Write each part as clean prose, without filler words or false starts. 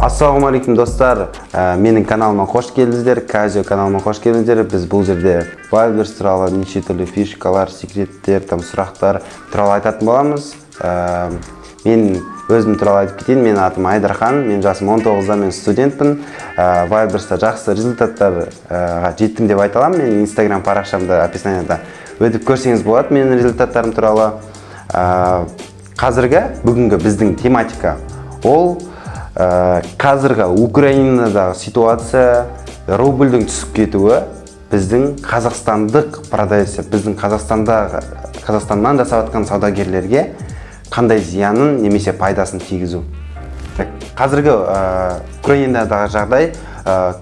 Ассалаумағалейкум достар, менің каналыма қош келдіңіздер, Казио каналыма қош келдіңіздер. Біз бұл жерде Wildberries туралы неше түрлі фишкалар, секреттер, сұрақтар туралы айтатын боламыз. Мен өзім туралы айтып кетейін. Менің атым Айдархан, мен жасым 19-да, мен студентпін. Wildberries'та жақсы результаттарға жеттім деп айта аламын. Менің Instagram парақшамда описаниеда өтіп көрсеңіз болады менің результаттарым туралы. Бүгінгі біздің тематика ол қазіргі Украинадағы ситуация, рубльдің түсіп кетуі, біздің қазақстандық продавец, біздің Қазақстаннан жасап жатқан саудагерлерге қандай зиянын немесе пайдасын тигізу. Қазіргі Украинадағы жағдай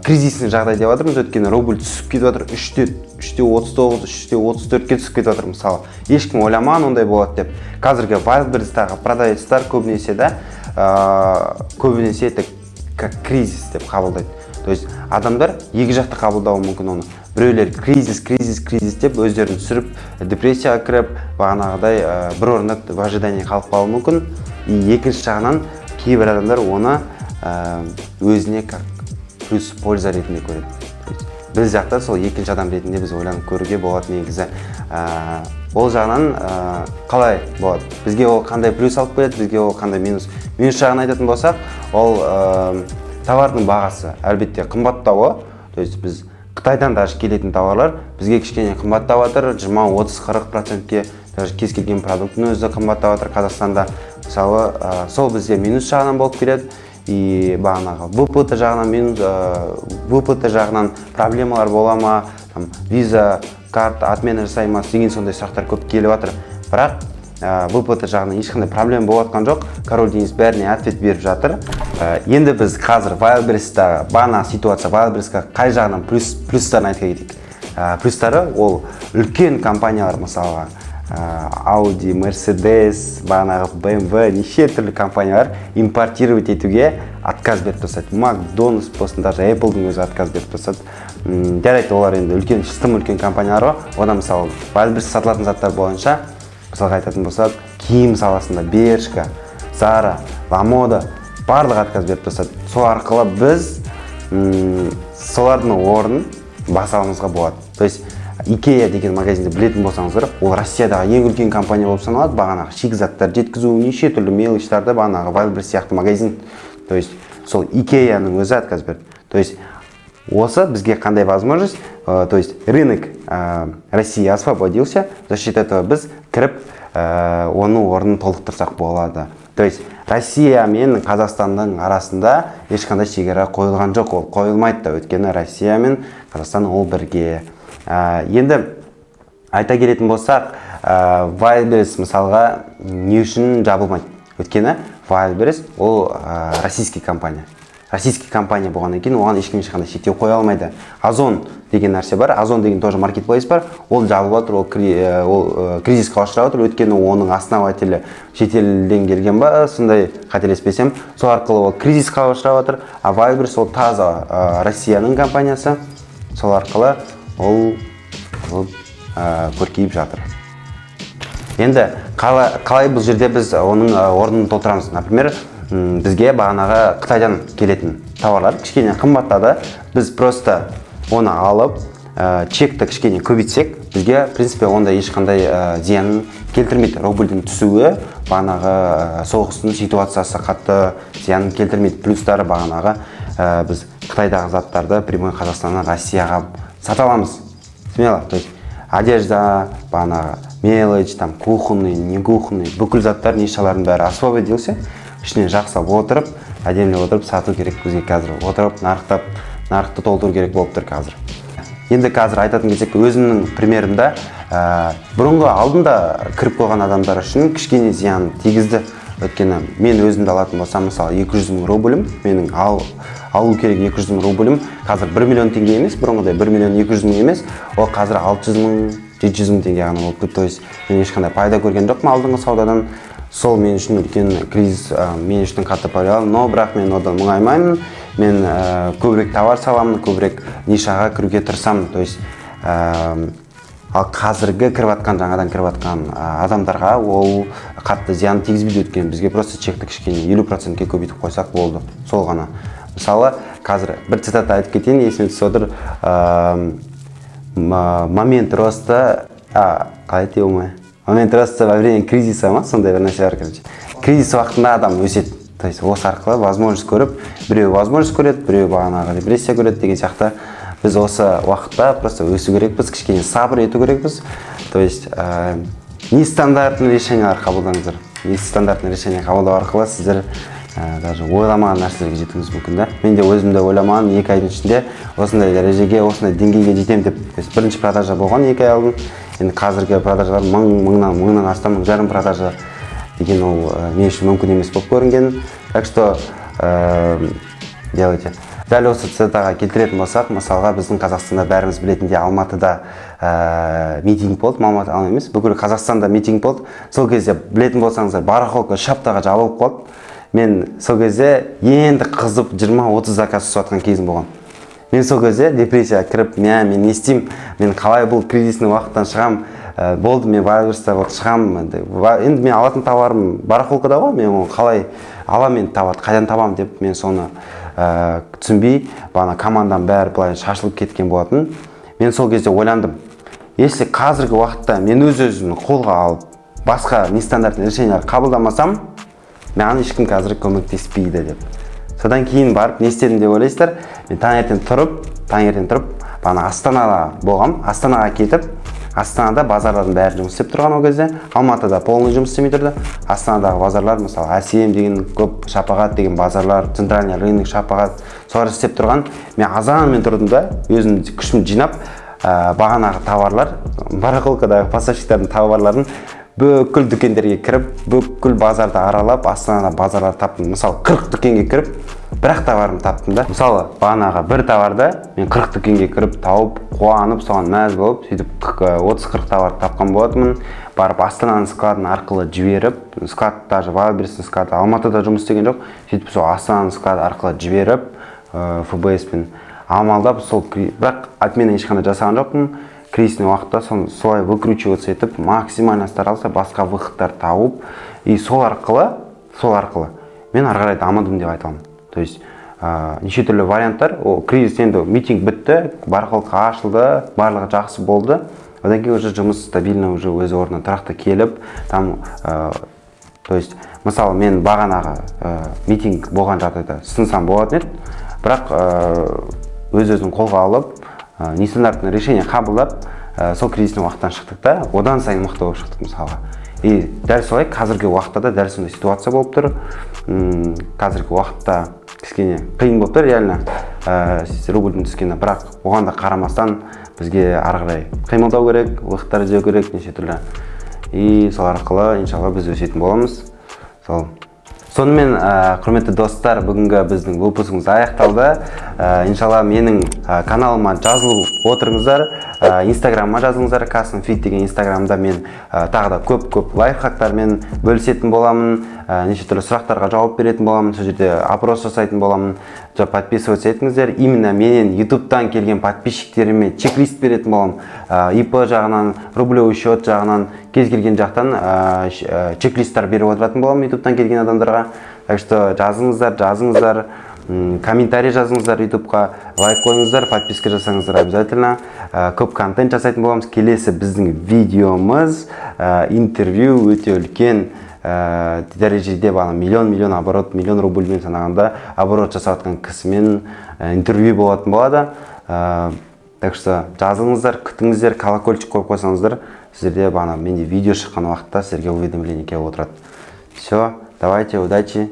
кризисный жағдай деп жатырмыз, өйткені рубль түсіп кетіп жатыр, 3.39, 3.34-ке түсіп кетіп жатыр мысалы. Ешкім ойламаған ондай болады деп. Қазіргі Wildberries'тағы продавецтар көбінесе это как кризис деп қабылдайды. То есть адамдар екі жақты қабылдауы мүмкін оны. Біреулер кризис деп өздерін түсіріп, депрессияға кіріп, бағанағыдай бір орында в ожидании қалып қалуы мүмкін. И екінші жағынан кейбір адамдар оны өзіне как плюс польза ретінде көреді. Біз жақта сол екінші адам ретінде біз ойланып көруге болады негізі. Ол жағынан қалай болады? Бізге ол қандай плюс алып келеді, бізге ол қандай минус. Минус жағын айтатын болсақ, ол товардың бағасы әлбетте қымбаттауы. То есть біз Қытайдан даже келетін товарлар бізге кішкене қымбаттап жатыр, 20-30-40%-ке, даже кез келген продукттың өзі қымбаттап жатыр Қазақстанда. Мысалы, сол бізде минус жағынан болып келеді. И бағанағы ВПТ жағынан проблемалар бола ма, виза, карта, отмена жасаймас деген сондай сұрақтар көп келіп жатыр. Бірақ ВПТ жағынан ешқандай проблема болып жатқан жоқ. Король Денис бәріне ответ беріп жатыр. Енді біз қазір Wildberries'та бағанағы ситуация, Wildberries'қа қай жағынан плюстарын айтқа кетейік. Плюстары ол үлкен компаниялар, мысалға Audi, Mercedes, бағанағы BMW, неше түрлі компаниялар импортировать етуге отказ беріп тастады. Макдональдс болсын, даже Apple'дың өзі отказ беріп тастады. Жарайды, олар енді үлкен компаниялар. Одан мысалы Wildberries сатылатын заттар бойынша, мысалға айтатын болсақ, киім саласында Бершка, Zara, Lamoda барлығы отказ беріп тастады. Сол арқылы біз солардың орнын басалымызға болады. То есть Икея деген магазинді білетін болсаңыздар, ол Россиядағы ең үлкен компания болып саналады. Бағанағы шикізаттар жеткізу, неше түрлі мелочтарды бағанағы Wildberries сияқты магазин. То есть сол Икеяның өзі отказ берді. То есть осы бізге қандай возможность, то есть рынок России освободился, за счет этого біз кіріп оның орнын толықтырсақ болады. То есть Россия мен Қазақстанның арасында ешқандай шекара қойылған жоқ, ол қойылмайды да, өйткені Россия мен Қазақстан ол бірге. Енді айта келетін болсақ, Wildberries мысалға не үшін жабылмайды? Өйткені Wildberries ол российский компания. Российский компания болғаннан кейін оған ешкім ешқандай шектеу қоя алмайды. Озон деген нәрсе бар, Озон деген тоже маркетплейс бар, ол жабылып отыр, ол кризиске ұшырап отыр, өйткені оның основателі шетелден келген ба, сондай қателеспесем, сол арқылы ол кризиске ұшырап отыр, а Wildberries ол таза Россияның компаниясы, сол арқылы ол көркейіп жатыр. Енді қалай бұл жерде біз оның орнын толтырамыз? Например, бізге бағанағы Қытайдан келетін товарлар кішкене қымбаттады. Біз просто оны алып, чекті кішкене көбейтсек, бізге, в принципе, онда ешқандай зиянын келтірмейді. Рубльдің түсуі бағанағы соғыстың ситуациясы қатты зиянын келтірмейді. Плюстары бағанағы біз Қытайдағы заттарды прямой Қазақстаннан Россияға сата аламыз. Смело, то есть одежда, бағанағы мелочь, кухонный, не кухонный, бүкіл заттар, нишалардың бәрі освободился. Ішіне жақсылап отырып, әдемілеп отырып сату керек бізге қазір. Отырып, нарықты толтыру керек болып тұр қазір. Енді қазір айтатын кезек өзімнің примерімді бұрынғы алдында кіріп қойған адамдар үшін кішкене зиян тигізді. Өйткені мен өзімді алатын болсам, мысалы 200 000 рублім, менің алу керек 200 000 рублім, қазір 1 миллион теңге емес, бұрынғыдай 1 миллион 200 000 емес, ол қазір 600 000, 700 000 теңге ғана болып кетті. То есть мен ешқандай пайда көрген жоқпын алдыңғы саудадан. Сол мен үшін үлкен кризис, мен үшін қатты пайдалы, но бірақ мен одан мұңаймаймын. Мен көбірек товар саламын, көбірек нишаға кіруге тырысамын. То есть ал қазіргі жаңадан кіріп жатқан адамдарға ол қатты зиян тигізбейді, өйткені бізге просто чекті кішкене 50%-ке көбейтіп қойсақ болды. Сол ғана. Мысалы, қазір бір цитата айтып кетейін, есіме түсіп отыр. Момент роста, қалай еді оңай? Момент роста во время кризиса ма? Сондай бір нәрсе бар, короче. Кризис уақытында адам өседі. То есть осы арқылы возможность көріп, біреу возможность көреді, біреу бағанағы депрессия көреді деген сияқты. Біз осы уақытта просто өсу керекпіз, кішкене сабыр ету керекпіз. То есть нестандартный решениялар қабылдаңыздар. Нестандартный решение қабылдау арқылы сіздер даже ойламаған нәрселерге жетуіңіз мүмкін да. Мен де өзімді ойламаған 2 айдың ішінде осындай дәрежеге, осындай деңгейге жетемін деп. Бірінші продажа болған 2 ай алдын. Енді қазіргі продажалар мыңнан астам, 1000 продажа деген ол мен үшін мүмкін емес болып көрінген. Так что делайте. Дәл осы цитатаға келтіретін болсақ, мысалға біздің Қазақстанда бәріміз білетіндей Алматыда митинг болды, Алматы емес, бүкіл Қазақстанда митинг болды. Сол кезде білетін болсаңыздар, барахолка 3 аптаға жабылып қалды. Мен сол кезде енді қызып 20-30 заказ түсіп жатқан кезім болған. Мен сол кезде депрессияға кіріп, мен не істеймін, мен қалай бұл кризисный уақыттан шығам, болды, мен вайберста шығам. Енді мен алатын товарым барахолкада ғой, мен оны қалай аламын, товарды қайдан табамын деп мен соны түсінбей, бағана командам бәрі былай шашылып кеткен болатын. Мен сол кезде ойландым, если қазіргі уақытта мен өз-өзімді қолға алып, басқа нестандартный решениялар қабылдамасам, маған ешкім қазір көмектеспейді деп. Содан кейін барып не істедім деп ойлайсыздар? Мен таңертең тұрып, бағана Астанада болғам, Астанаға кетіп, Астанада базарлардың бәрі жұмыс істеп тұрған ол кезде. Алматыда полный жұмыс істемей тұрды. Астанадағы базарлар, мысалы Асием деген көп, Шапағат деген базарлар, центральный рынок, Шапағат, солар істеп тұрған. Мен азанмен тұрдым да, өзім күшімді жинап, бағанағы товарлар, барахолкадағы поставщиктардың товарларын бүкіл дүкендерге кіріп, бүкіл базарды аралап, Астанада базарлар таптым. Мысалы 40 дүкенге кіріп, бір-ақ товарым таптым да. Мысалы, бағанағы бір товарды мен 40 дүкенге кіріп, тауып, қуанып, соған мәз болып, сөйтіп 30-40 товар тапқан болатынмын. Барып Астананың складын арқылы жіберіп, склад даже Валберстің склады Алматыда жұмыс істеген жоқ. Сөйтіп сол Астананың склады арқылы жіберіп, ФБС-пен амалдап, сол бірақ отмена ешқандай жасаған жоқпын. Кризисный уақытта солай выкручиваться етіп, максимально старался басқа выходтар тауып, и сол арқылы мен ары қарай дамыдым деп айта аламын. То есть неше түрлі варианттар, кризис енді митинг бітті, барахолка ашылды, барлығы жақсы болды. Одан кейін уже жұмыс стабильно уже өз орнына тұрақты келіп, там то есть мысалы мен бағанағы митинг болған жағдайда сынсам болатын еді, бірақ өз-өзін қолға алып, нестандартный решение қабылдап, сол кризисный уақыттан шықтық та, одан сайын мықты болып шықтық мысалға. И дәл солай қазіргі уақытта да дәл сондай ситуация болып тұр. Қазіргі уақытта кішкене қиын болып тұр, реально рубльдің түскені, бірақ оған да қарамастан бізге ары қарай қимылдау керек, уақыттар іздеу керек, неше түрлі. И сол арқылы иншалла біз өсетін боламыз. Сонымен, құрметті достар, бүгінгі біздің выпускымыз аяқталды. Иншалла менің каналыма жазылып отырыңыздар, инстаграмма жазылыңыздар. Custom Fit деген инстаграмда мен тағы да көп лайфхактармен бөлісетін боламын, неше түрлі сұрақтарға жауап беретін боламын, сол жерде опрос жасайтын боламын. Подписываться етіңіздер. Именно менен ютубтан келген подписчиктеріме чек-лист беретін боламын. ИП жағынан, рублевый счет жағынан, кез келген жақтан чек-листтар беріп отыратын боламын ютубтан келген адамдарға. Так что жазыңыздар, комментарий жазыңыздар ютубқа, лайк қойыңыздар, подписка жасаңыздар обязательно. Көп контент жасайтын боламыз. Келесі біздің видеомыз интервью өте үлкен дәрежеде бағана миллион оборот, миллион рубльмен санағанда оборот жасаватқан кісімен интервью болатын болады. Так что жазыңыздар, күтіңіздер, колокольчик қойып қойсаңыздар, сіздерде бағана менде видео шыққан уақытта сіздерге уведомление келіп отырады. Все, давайте, удачи.